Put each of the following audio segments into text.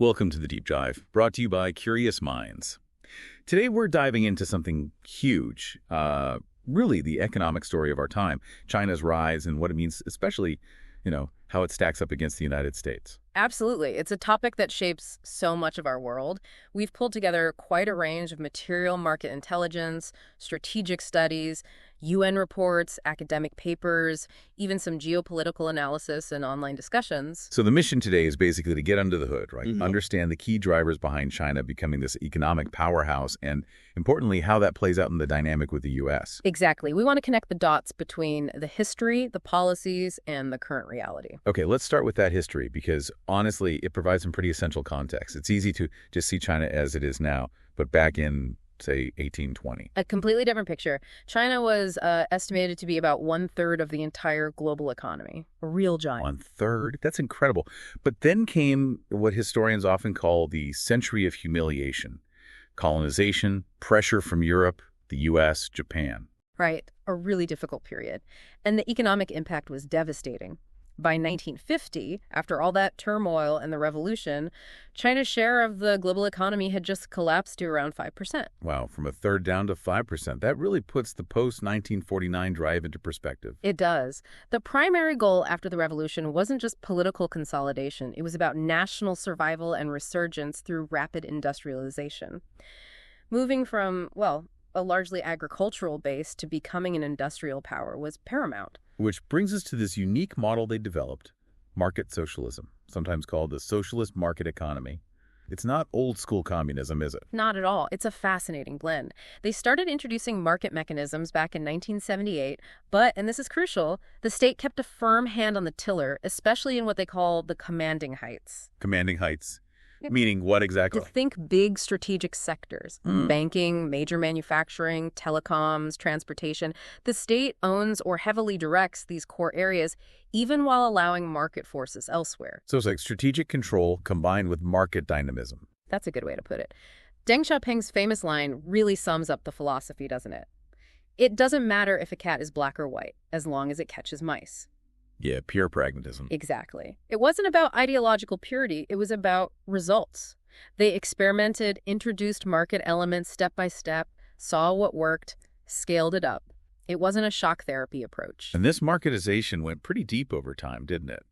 Welcome to the Deep Dive, brought to you by Curious Minds. Today we're diving into something huge, really the economic story of our time, China's rise and what it means, especially, how it stacks up against the United States. Absolutely. It's a topic that shapes so much of our world. We've pulled together quite a range of material market intelligence, strategic studies, UN reports, academic papers, even some geopolitical analysis and online discussions. So the mission today is basically to get under the hood, right? Understand the key drivers behind China becoming this economic powerhouse and, importantly, how that plays out in the dynamic with the U.S. Exactly. We want to connect the dots between the history, the policies, and the current reality. Okay, let's start with that history because, honestly, it provides some pretty essential context. It's easy to just see China as it is now, but back in, say, 1820. A completely different picture. China was estimated to be about 1/3 of the entire global economy. A real giant. 1/3? That's incredible. But then came what historians often call the century of humiliation. Colonization, pressure from Europe, the U.S., Japan. Right. A really difficult period. And the economic impact was devastating. By 1950, after all that turmoil and the revolution, China's share of the global economy had just collapsed to around 5%. Wow, from 1/3 down to 5%. That really puts the post-1949 drive into perspective. It does. The primary goal after the revolution wasn't just political consolidation. It was about national survival and resurgence through rapid industrialization. Moving from, a largely agricultural base to becoming an industrial power was paramount. Which brings us to this unique model they developed, market socialism, sometimes called the socialist market economy. It's not old-school communism, is it? Not at all. It's a fascinating blend. They started introducing market mechanisms back in 1978, but, and this is crucial, the state kept a firm hand on the tiller, especially in what they call the commanding heights. Commanding heights. Meaning what exactly? To think big strategic sectors, banking, major manufacturing, telecoms, transportation. The state owns or heavily directs these core areas, even while allowing market forces elsewhere. So it's like strategic control combined with market dynamism. That's a good way to put it. Deng Xiaoping's famous line really sums up the philosophy, doesn't it? It doesn't matter if a cat is black or white, as long as it catches mice. Yeah, pure pragmatism. Exactly. It wasn't about ideological purity. It was about results. They experimented, introduced market elements step by step, saw what worked, scaled it up. It wasn't a shock therapy approach. And this marketization went pretty deep over time, didn't it?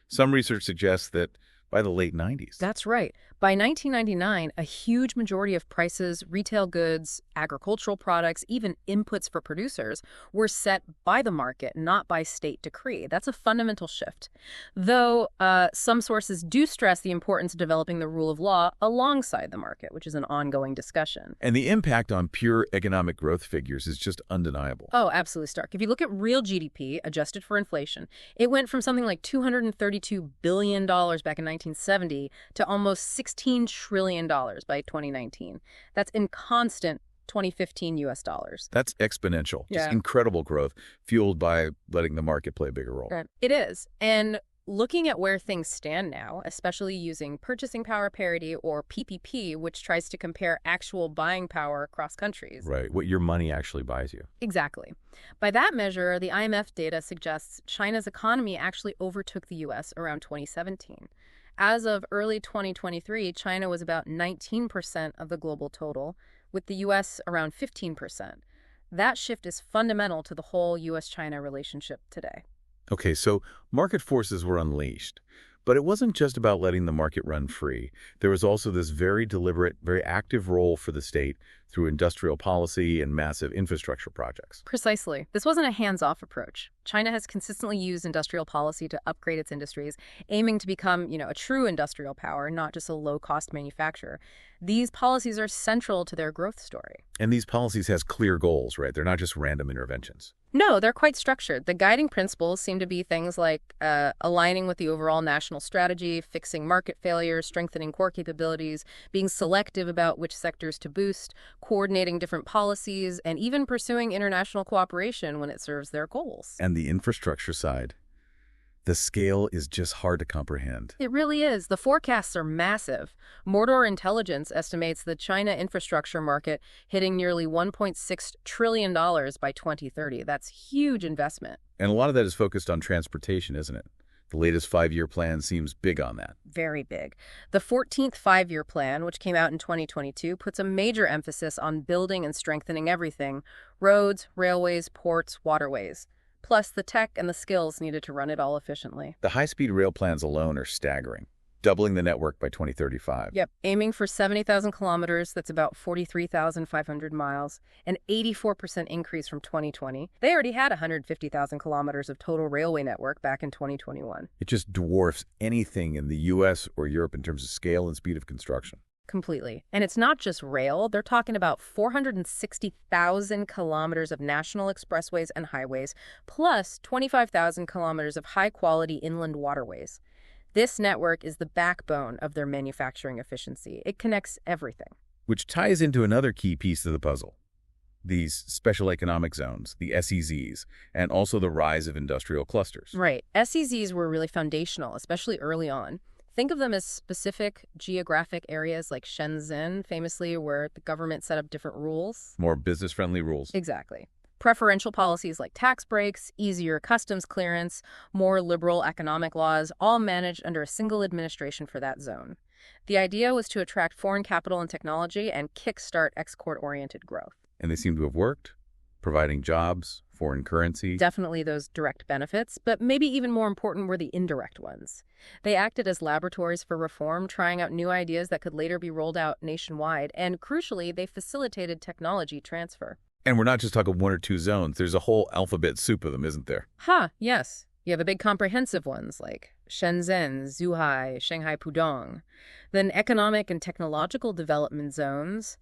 Some research suggests that by the late 90s. That's right. By 1999, a huge majority of prices, retail goods, agricultural products, even inputs for producers were set by the market, not by state decree. That's a fundamental shift. Though some sources do stress the importance of developing the rule of law alongside the market, which is an ongoing discussion. And the impact on pure economic growth figures is just undeniable. Oh, absolutely stark. If you look at real GDP, adjusted for inflation, it went from something like $232 billion back in 1970 to almost $16 trillion by 2019. That's in constant 2015 US dollars. That's exponential. Yeah. Just incredible growth, fueled by letting the market play a bigger role. Right. It is. And looking at where things stand now, especially using purchasing power parity or PPP, which tries to compare actual buying power across countries. Right, what your money actually buys you. Exactly. By that measure, the IMF data suggests China's economy actually overtook the US around 2017. As of early 2023, China was about 19% of the global total, with the U.S. around 15%. That shift is fundamental to the whole U.S.-China relationship today. Okay, so market forces were unleashed. But it wasn't just about letting the market run free. There was also this very deliberate, very active role for the state through industrial policy and massive infrastructure projects. Precisely. This wasn't a hands-off approach. China has consistently used industrial policy to upgrade its industries, aiming to become, a true industrial power, not just a low-cost manufacturer. These policies are central to their growth story. And these policies has clear goals, right? They're not just random interventions. No, they're quite structured. The guiding principles seem to be things like aligning with the overall national strategy, fixing market failures, strengthening core capabilities, being selective about which sectors to boost, coordinating different policies, and even pursuing international cooperation when it serves their goals. And the infrastructure side, the scale is just hard to comprehend. It really is. The forecasts are massive. Mordor Intelligence estimates the China infrastructure market hitting nearly $1.6 trillion by 2030. That's huge investment. And a lot of that is focused on transportation, isn't it? The latest five-year plan seems big on that. Very big. The 14th five-year plan, which came out in 2022, puts a major emphasis on building and strengthening everything: roads, railways, ports, waterways, plus the tech and the skills needed to run it all efficiently. The high-speed rail plans alone are staggering, doubling the network by 2035. Yep, aiming for 70,000 kilometers, that's about 43,500 miles, an 84% increase from 2020. They already had 150,000 kilometers of total railway network back in 2021. It just dwarfs anything in the U.S. or Europe in terms of scale and speed of construction. Completely. And it's not just rail. They're talking about 460,000 kilometers of national expressways and highways, plus 25,000 kilometers of high-quality inland waterways. This network is the backbone of their manufacturing efficiency. It connects everything. Which ties into another key piece of the puzzle: these special economic zones, the SEZs, and also the rise of industrial clusters. Right. SEZs were really foundational, especially early on. Think of them as specific geographic areas like Shenzhen, famously, where the government set up different rules. More business-friendly rules. Exactly. Preferential policies like tax breaks, easier customs clearance, more liberal economic laws, all managed under a single administration for that zone. The idea was to attract foreign capital and technology and kickstart export-oriented growth. And they seem to have worked, providing jobs, foreign currency. Definitely those direct benefits, but maybe even more important were the indirect ones. They acted as laboratories for reform, trying out new ideas that could later be rolled out nationwide, and crucially, they facilitated technology transfer. And we're not just talking one or two zones. There's a whole alphabet soup of them, isn't there? Yes. You have the big comprehensive ones like Shenzhen, Zhuhai, Shanghai Pudong. Then economic and technological development zones,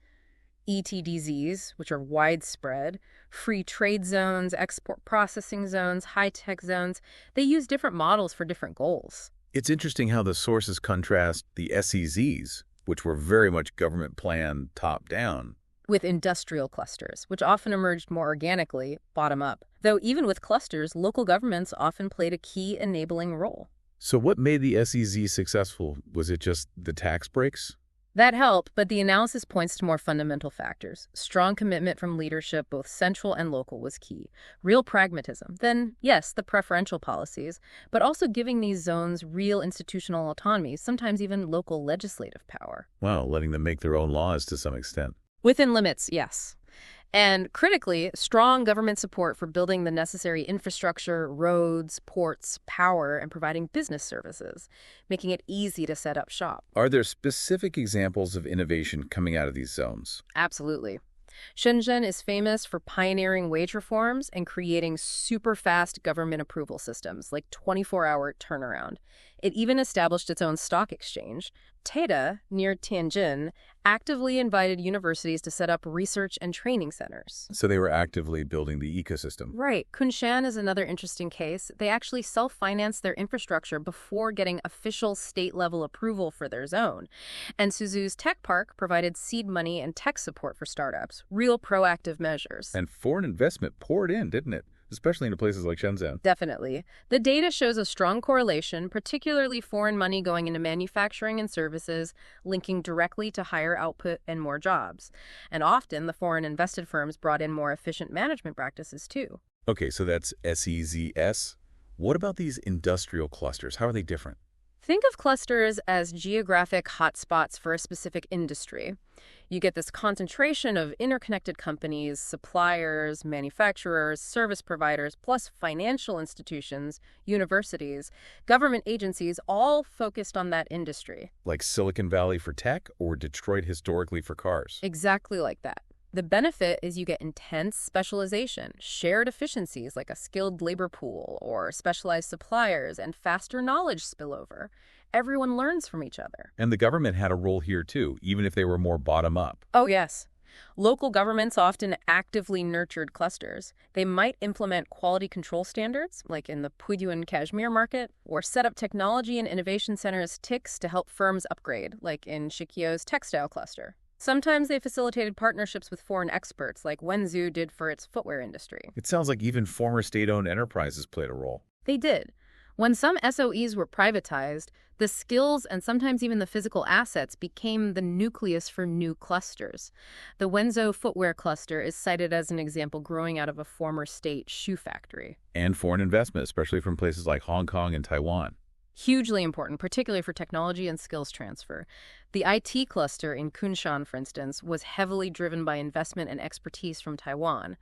ETDZs, which are widespread, free trade zones, export processing zones, high-tech zones. They use different models for different goals. It's interesting how the sources contrast the SEZs, which were very much government planned top-down, with industrial clusters, which often emerged more organically, bottom-up. Though even with clusters, local governments often played a key enabling role. So what made the SEZ successful? Was it just the tax breaks? That helped, but the analysis points to more fundamental factors. Strong commitment from leadership, both central and local, was key. Real pragmatism. Then, yes, the preferential policies, but also giving these zones real institutional autonomy, sometimes even local legislative power. Wow, letting them make their own laws to some extent. Within limits, yes. And critically, strong government support for building the necessary infrastructure, roads, ports, power, and providing business services, making it easy to set up shop. Are there specific examples of innovation coming out of these zones? Absolutely. Shenzhen is famous for pioneering wage reforms and creating super-fast government approval systems, like 24-hour turnaround. It even established its own stock exchange. Taida, near Tianjin, actively invited universities to set up research and training centers. So they were actively building the ecosystem. Right. Kunshan is another interesting case. They actually self-financed their infrastructure before getting official state-level approval for their zone. And Suzhou's tech park provided seed money and tech support for startups. Real proactive measures. And foreign investment poured in, didn't it? Especially into places like Shenzhen. Definitely. The data shows a strong correlation, particularly foreign money going into manufacturing and services, linking directly to higher output and more jobs. And often, the foreign invested firms brought in more efficient management practices, too. Okay, so that's SEZS. What about these industrial clusters? How are they different? Think of clusters as geographic hotspots for a specific industry. You get this concentration of interconnected companies, suppliers, manufacturers, service providers, plus financial institutions, universities, government agencies, all focused on that industry. Like Silicon Valley for tech or Detroit historically for cars? Exactly like that. The benefit is you get intense specialization, shared efficiencies like a skilled labor pool or specialized suppliers, and faster knowledge spillover. Everyone learns from each other. And the government had a role here too, even if they were more bottom-up. Oh, yes. Local governments often actively nurtured clusters. They might implement quality control standards, like in the Pudyuan Kashmir market, or set up technology and innovation centers TICs to help firms upgrade, like in Shikio's textile cluster. Sometimes they facilitated partnerships with foreign experts, like Wenzhou did for its footwear industry. It sounds like even former state-owned enterprises played a role. They did. When some SOEs were privatized, the skills and sometimes even the physical assets became the nucleus for new clusters. The Wenzhou footwear cluster is cited as an example growing out of a former state shoe factory. And foreign investment, especially from places like Hong Kong and Taiwan. Hugely important, particularly for technology and skills transfer. The IT cluster in Kunshan, for instance, was heavily driven by investment and expertise from Taiwan.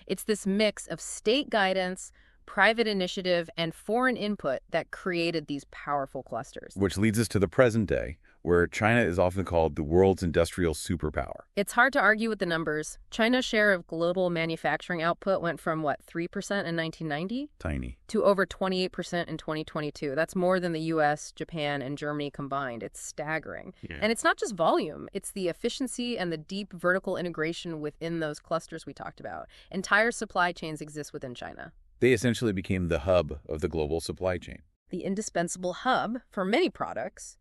It's this mix of state guidance, private initiative, and foreign input that created these powerful clusters. Which leads us to the present day, where China is often called the world's industrial superpower. It's hard to argue with the numbers. China's share of global manufacturing output went from, 3% in 1990? Tiny. To over 28% in 2022. That's more than the US, Japan, and Germany combined. It's staggering. Yeah. And it's not just volume. It's the efficiency and the deep vertical integration within those clusters we talked about. Entire supply chains exist within China. They essentially became the hub of the global supply chain. The indispensable hub for many products.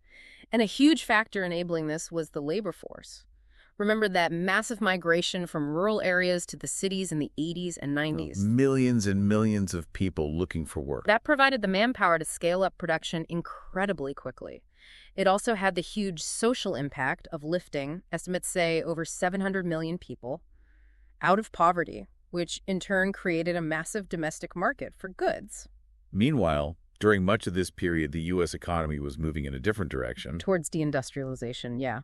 And a huge factor enabling this was the labor force. Remember that massive migration from rural areas to the cities in the 80s and 90s. Millions and millions of people looking for work. That provided the manpower to scale up production incredibly quickly. It also had the huge social impact of lifting, estimates say, over 700 million people out of poverty, which in turn created a massive domestic market for goods. Meanwhile, during much of this period, the U.S. economy was moving in a different direction. Towards deindustrialization, yeah.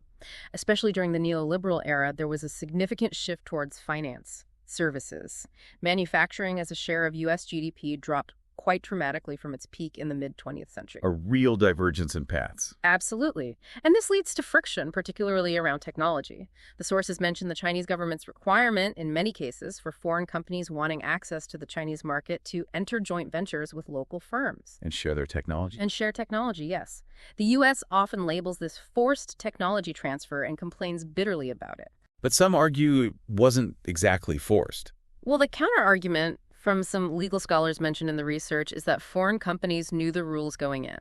Especially during the neoliberal era, there was a significant shift towards finance, services. Manufacturing as a share of U.S. GDP dropped quite dramatically from its peak in the mid-20th century. A real divergence in paths. Absolutely. And this leads to friction, particularly around technology. The sources mention the Chinese government's requirement, in many cases, for foreign companies wanting access to the Chinese market to enter joint ventures with local firms. And share their technology. And share technology, yes. The U.S. often labels this forced technology transfer and complains bitterly about it. But some argue it wasn't exactly forced. Well, the counter-argument from some legal scholars mentioned in the research is that foreign companies knew the rules going in.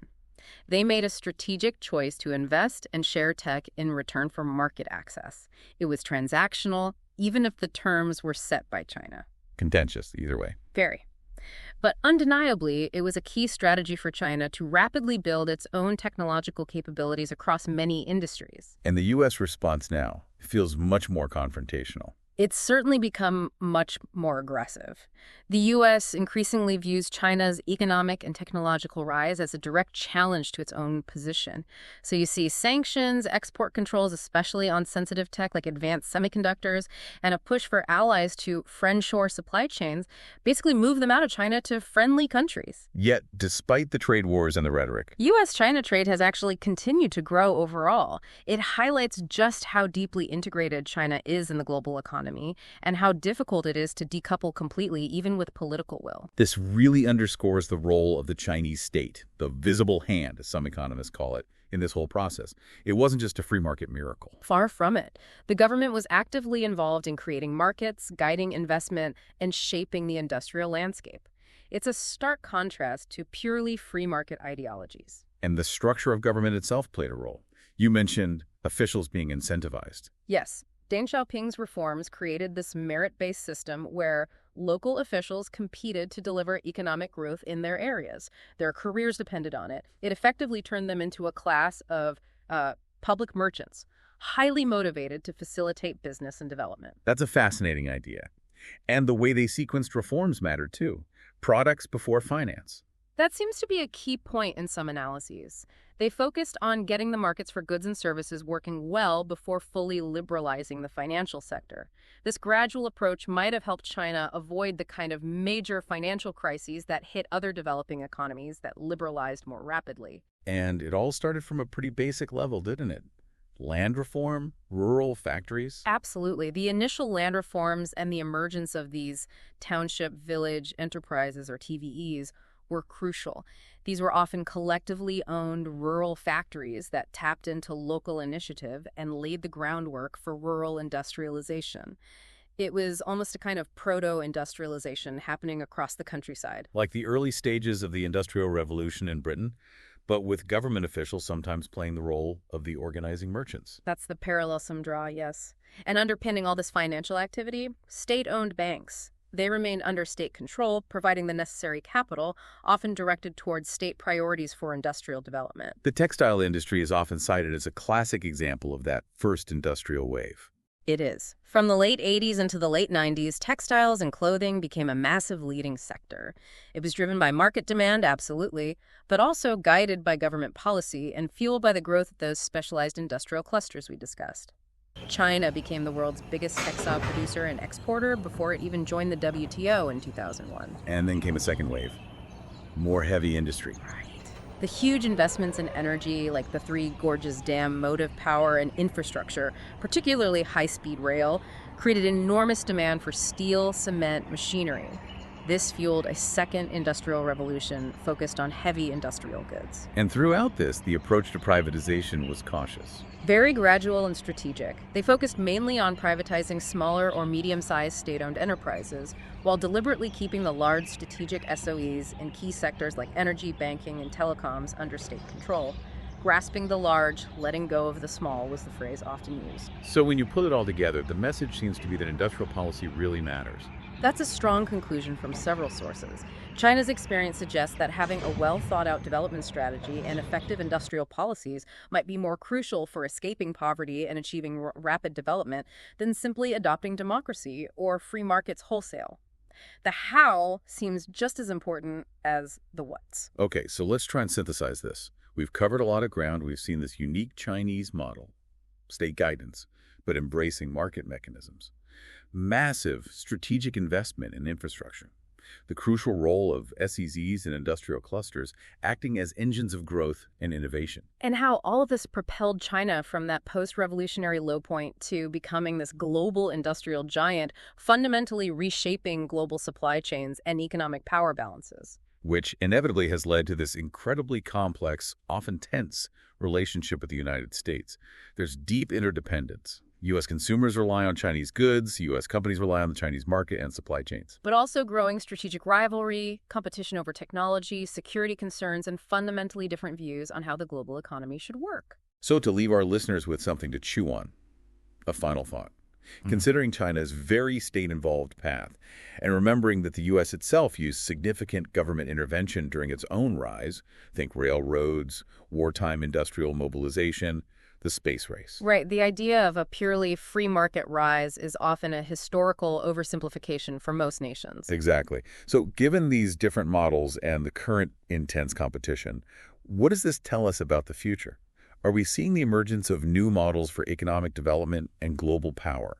They made a strategic choice to invest and share tech in return for market access. It was transactional, even if the terms were set by China. Contentious, either way. Very. But undeniably, it was a key strategy for China to rapidly build its own technological capabilities across many industries. And the U.S. response now feels much more confrontational. It's certainly become much more aggressive. The U.S. increasingly views China's economic and technological rise as a direct challenge to its own position. So you see sanctions, export controls, especially on sensitive tech like advanced semiconductors, and a push for allies to friend-shore supply chains, basically move them out of China to friendly countries. Yet, despite the trade wars and the rhetoric, U.S.-China trade has actually continued to grow overall. It highlights just how deeply integrated China is in the global economy and how difficult it is to decouple completely, even with political will. this really underscores the role of the Chinese state, the visible hand, as some economists call it, in this whole process. It wasn't just a free market miracle. Far from it. The government was actively involved in creating markets, guiding investment, and shaping the industrial landscape. It's a stark contrast to purely free market ideologies. And the structure of government itself played a role. You mentioned officials being incentivized. Yes, Deng Xiaoping's reforms created this merit-based system where local officials competed to deliver economic growth in their areas. Their careers depended on it. It effectively turned them into a class of public merchants, highly motivated to facilitate business and development. That's a fascinating idea. And the way they sequenced reforms mattered too. Products before finance. That seems to be a key point in some analyses. They focused on getting the markets for goods and services working well before fully liberalizing the financial sector. This gradual approach might have helped China avoid the kind of major financial crises that hit other developing economies that liberalized more rapidly. And it all started from a pretty basic level, didn't it? Land reform, rural factories. Absolutely. The initial land reforms and the emergence of these township village enterprises, or TVEs, were crucial. These were often collectively owned rural factories that tapped into local initiative and laid the groundwork for rural industrialization. It was almost a kind of proto-industrialization happening across the countryside. Like the early stages of the Industrial Revolution in Britain, but with government officials sometimes playing the role of the organizing merchants. That's the parallel some draw, yes. And underpinning all this financial activity, state-owned banks. They remained under state control, providing the necessary capital, often directed towards state priorities for industrial development. The textile industry is often cited as a classic example of that first industrial wave. It is. From the late 80s into the late 90s, textiles and clothing became a massive leading sector. It was driven by market demand, absolutely, but also guided by government policy and fueled by the growth of those specialized industrial clusters we discussed. China became the world's biggest textile producer and exporter before it even joined the WTO in 2001. And then came a second wave. More heavy industry. The huge investments in energy, like the Three Gorges Dam motive power and infrastructure, particularly high-speed rail, created enormous demand for steel, cement, machinery. This fueled a second industrial revolution focused on heavy industrial goods. And throughout this, the approach to privatization was cautious. Very gradual and strategic. They focused mainly on privatizing smaller or medium-sized state-owned enterprises, while deliberately keeping the large strategic SOEs in key sectors like energy, banking, and telecoms under state control. Grasping the large, letting go of the small was the phrase often used. So when you put it all together, the message seems to be that industrial policy really matters. That's a strong conclusion from several sources. China's experience suggests that having a well-thought-out development strategy and effective industrial policies might be more crucial for escaping poverty and achieving rapid development than simply adopting democracy or free markets wholesale. The how seems just as important as the what's. Okay, so let's try and synthesize this. We've covered a lot of ground. We've seen this unique Chinese model, state guidance, but embracing market mechanisms. Massive strategic investment in infrastructure. The crucial role of SEZs and industrial clusters acting as engines of growth and innovation. And how all of this propelled China from that post-revolutionary low point to becoming this global industrial giant, fundamentally reshaping global supply chains and economic power balances. Which inevitably has led to this incredibly complex, often tense, relationship with the United States. There's deep interdependence. U.S. consumers rely on Chinese goods, U.S. companies rely on the Chinese market and supply chains. But also growing strategic rivalry, competition over technology, security concerns, and fundamentally different views on how the global economy should work. So to leave our listeners with something to chew on, a final thought. Considering China's very state-involved path, and remembering that the U.S. itself used significant government intervention during its own rise, think railroads, wartime industrial mobilization, the space race. Right. The idea of a purely free market rise is often a historical oversimplification for most nations. Exactly. So given these different models and the current intense competition, what does this tell us about the future? Are we seeing the emergence of new models for economic development and global power?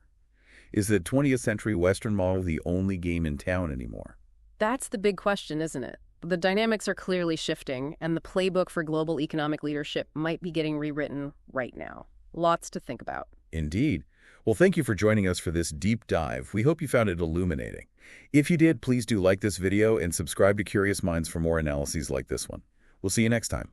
Is the 20th century Western model the only game in town anymore? That's the big question, isn't it? The dynamics are clearly shifting, and the playbook for global economic leadership might be getting rewritten right now. Lots to think about. Indeed. Well, thank you for joining us for this deep dive. We hope you found it illuminating. If you did, please do like this video and subscribe to Curious Minds for more analyses like this one. We'll see you next time.